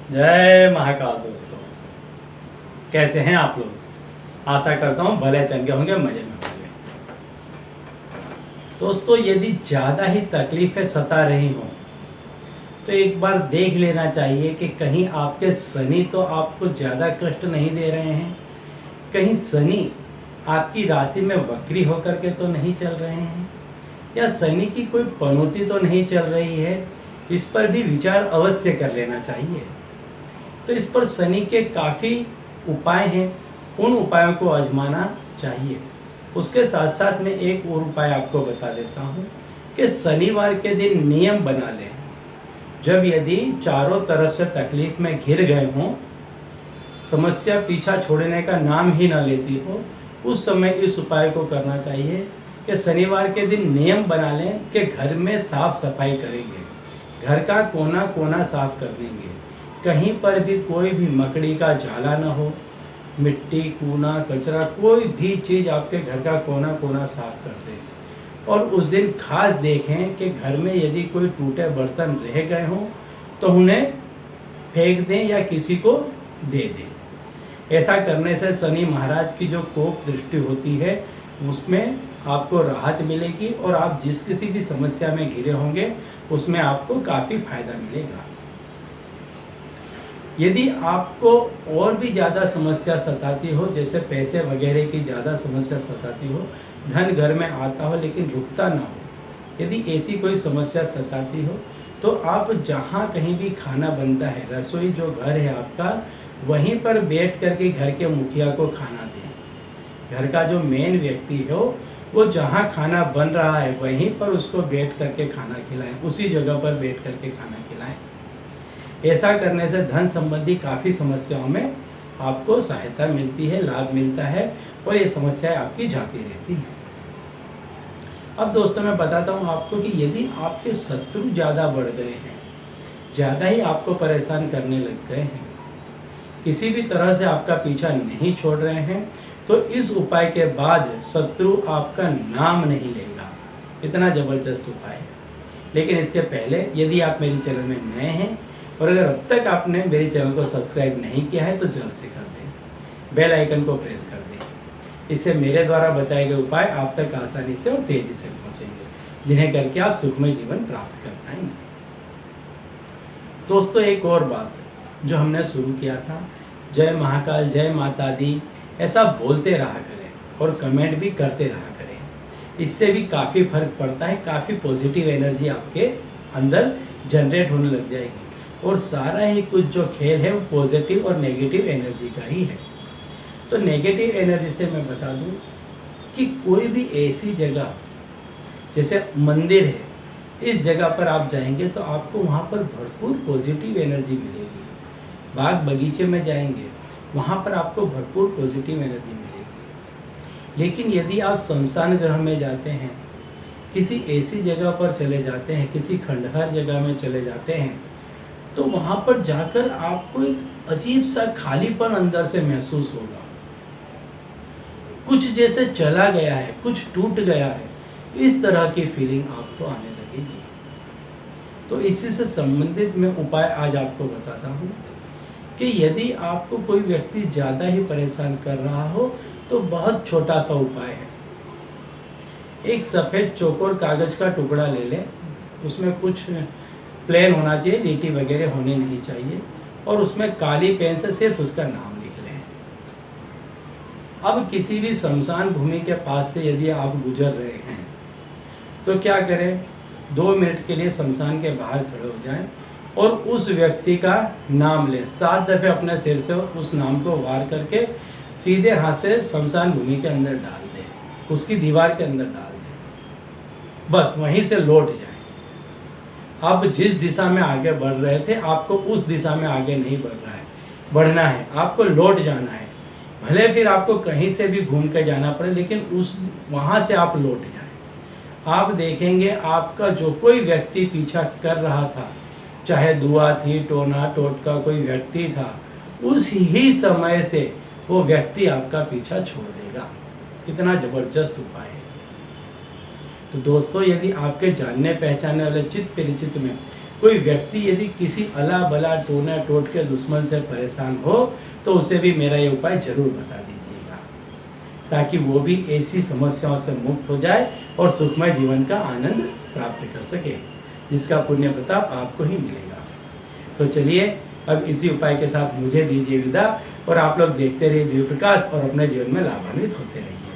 जय महाकाल दोस्तों, कैसे हैं आप लोग। आशा करता हूँ भले चंगे होंगे, मजे में होंगे। दोस्तों, यदि ज़्यादा ही तकलीफ़ें सता रही हों तो एक बार देख लेना चाहिए कि कहीं आपके शनि तो आपको ज़्यादा कष्ट नहीं दे रहे हैं, कहीं शनि आपकी राशि में वक्री होकर के तो नहीं चल रहे हैं, या शनि की कोई पनौती तो नहीं चल रही है। इस पर भी विचार अवश्य कर लेना चाहिए। तो इस पर शनि के काफ़ी उपाय हैं, उन उपायों को आजमाना चाहिए। उसके साथ साथ में एक और उपाय आपको बता देता हूँ कि शनिवार के दिन नियम बना लें। जब यदि चारों तरफ से तकलीफ में घिर गए हों, समस्या पीछा छोड़ने का नाम ही ना लेती हो, उस समय इस उपाय को करना चाहिए कि शनिवार के दिन नियम बना लें कि घर में साफ सफाई करेंगे, घर का कोना कोना साफ कर देंगे, कहीं पर भी कोई भी मकड़ी का जाला ना हो, मिट्टी कूना कचरा कोई भी चीज़ आपके घर का कोना कोना साफ कर दें। और उस दिन खास देखें कि घर में यदि कोई टूटे बर्तन रह गए हों तो उन्हें फेंक दें या किसी को दे दें। ऐसा करने से शनि महाराज की जो कोप दृष्टि होती है उसमें आपको राहत मिलेगी और आप जिस किसी भी समस्या में घिरे होंगे उसमें आपको काफ़ी फायदा मिलेगा। यदि आपको और भी ज़्यादा समस्या सताती हो, जैसे पैसे वगैरह की ज़्यादा समस्या सताती हो, धन घर में आता हो लेकिन रुकता ना हो, यदि ऐसी कोई समस्या सताती हो तो आप जहाँ कहीं भी खाना बनता है, रसोई जो घर है आपका, वहीं पर बैठ करके घर के मुखिया को खाना दें। घर का जो मेन व्यक्ति हो वो जहाँ खाना बन रहा है वहीं पर उसको बैठ करके खाना खिलाएं, उसी जगह पर बैठ करके खाना खिलाएं। ऐसा करने से धन संबंधी काफ़ी समस्याओं में आपको सहायता मिलती है, लाभ मिलता है और ये समस्याएं आपकी जाती रहती हैं। अब दोस्तों, मैं बताता हूँ आपको कि यदि आपके शत्रु ज़्यादा बढ़ गए हैं, ज़्यादा ही आपको परेशान करने लग गए हैं, किसी भी तरह से आपका पीछा नहीं छोड़ रहे हैं, तो इस उपाय के बाद शत्रु आपका नाम नहीं लेगा। इतना ज़बरदस्त उपाय है। लेकिन इसके पहले यदि आप मेरे चैनल में नए हैं और अगर अब तक आपने मेरे चैनल को सब्सक्राइब नहीं किया है तो जल्द से कर दें, बेल आइकन को प्रेस कर दें। इससे मेरे द्वारा बताए गए उपाय आप तक आसानी से और तेज़ी से पहुंचेंगे, जिन्हें करके आप सुखमय जीवन प्राप्त कर पाएंगे। दोस्तों, एक और बात जो हमने शुरू किया था, जय महाकाल, जय माता दी, ऐसा बोलते रहा करें और कमेंट भी करते रहा करें। इससे भी काफ़ी फर्क पड़ता है, काफ़ी पॉजिटिव एनर्जी आपके अंदर जनरेट होने लग जाएगी और सारा ही कुछ जो खेल है वो पॉजिटिव और नेगेटिव एनर्जी का ही है। तो नेगेटिव एनर्जी से मैं बता दूं कि कोई भी ऐसी जगह जैसे मंदिर है, इस जगह पर आप जाएंगे तो आपको वहाँ पर भरपूर पॉजिटिव एनर्जी मिलेगी। बाग बगीचे में जाएंगे, वहाँ पर आपको भरपूर पॉजिटिव एनर्जी मिलेगी। लेकिन यदि आप शमशान ग्रह में जाते हैं, किसी ऐसी जगह पर चले जाते हैं, किसी खंडहर जगह में चले जाते हैं, तो वहाँ पर जाकर आपको एक अजीब सा खालीपन अंदर से महसूस होगा। कुछ जैसे चला गया है, कुछ टूट गया है, इस तरह की फीलिंग आपको आने लगेगी। तो इसी से संबंधित मैं उपाय आज आपको बताता हूँ कि यदि आपको कोई व्यक्ति ज़्यादा ही परेशान कर रहा हो तो बहुत छोटा सा उपाय है। एक सफ़ेद चौकोर कागज़ का टुकड़ा ले लें, उसमें कुछ प्लेन होना चाहिए, लीटी वगैरह होनी नहीं चाहिए, और उसमें काली पेन से सिर्फ उसका नाम लिख लें। अब किसी भी शमशान भूमि के पास से यदि आप गुजर रहे हैं तो क्या करें, 2 मिनट के लिए शमशान के बाहर खड़े हो जाएं और उस व्यक्ति का नाम लें। 7 दफ़े अपने सिर से उस नाम को वार करके सीधे हाथ से शमशान भूमि के अंदर डाल दें, उसकी दीवार के अंदर डाल दें। बस वहीं से लौट जाएं। आप जिस दिशा में आगे बढ़ रहे थे आपको उस दिशा में आगे नहीं बढ़ना है, आपको लौट जाना है। भले फिर आपको कहीं से भी घूम के जाना पड़े, लेकिन वहाँ से आप लौट जाएं। आप देखेंगे आपका जो कोई व्यक्ति पीछा कर रहा था, चाहे दुआ थी, टोना टोटका कोई व्यक्ति था, उस ही समय से वो व्यक्ति आपका पीछा छोड़ देगा। इतना ज़बरदस्त उपाय है। तो दोस्तों, यदि आपके जानने पहचानने वाले चित परिचित में कोई व्यक्ति यदि किसी अला बला टोना टोट के दुश्मन से परेशान हो तो उसे भी मेरा ये उपाय जरूर बता दीजिएगा, ताकि वो भी ऐसी समस्याओं से मुक्त हो जाए और सुखमय जीवन का आनंद प्राप्त कर सके, जिसका पुण्य प्रताप आपको ही मिलेगा। तो चलिए अब इसी उपाय के साथ मुझे दीजिए विदा, और आप लोग देखते रहिए दिव्य प्रकाश और अपने जीवन में लाभान्वित होते रहिए।